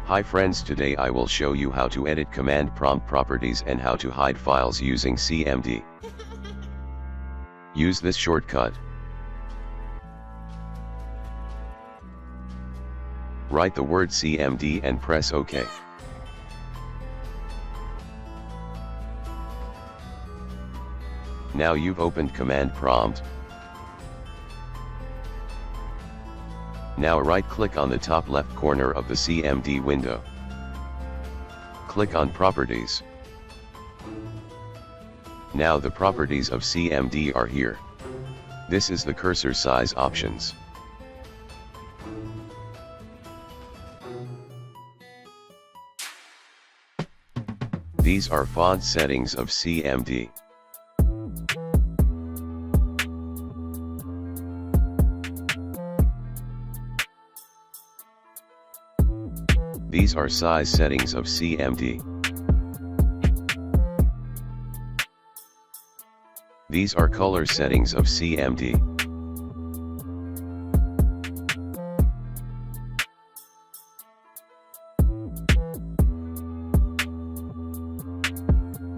Hi friends, today I will show you how to edit command prompt properties and how to hide files using cmd. Use this shortcut. Write the word cmd and press OK. Now you've opened command prompt. Now right-click on the top left corner of the cmd window. Click on Properties. Now the properties of cmd are here. This is the cursor size options. These are font settings of cmd. These are size settings of cmd. These are color settings of cmd.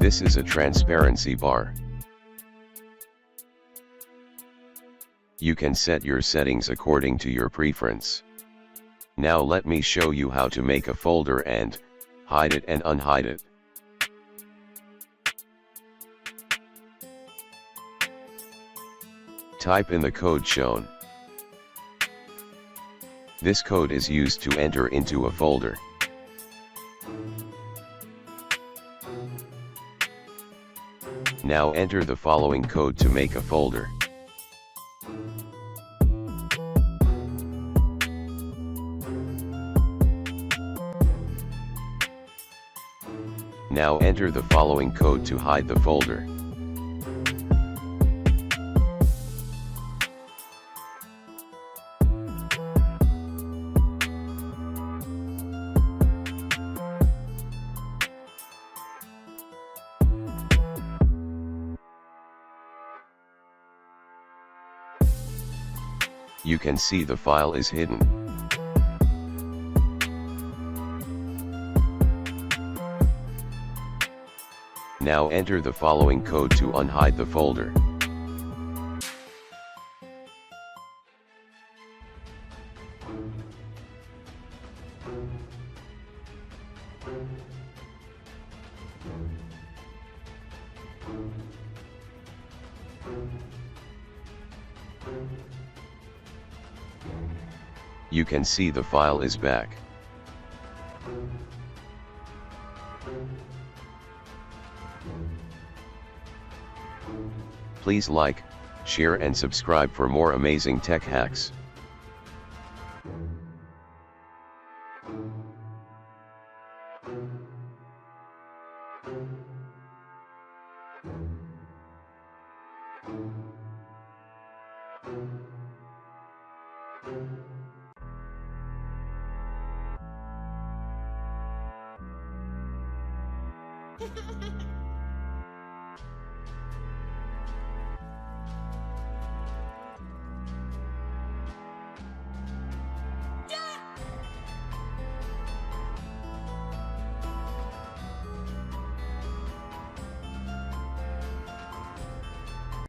This is a transparency bar. You can set your settings according to your preference. Now let me show you how to make a folder and hide it and unhide it. Type in the code shown. This code is used to enter into a folder. Now enter the following code to make a folder. Now enter the following code to hide the folder. You can see the file is hidden. Now enter the following code to unhide the folder. You can see the file is back. Please like, share and subscribe for more amazing tech hacks.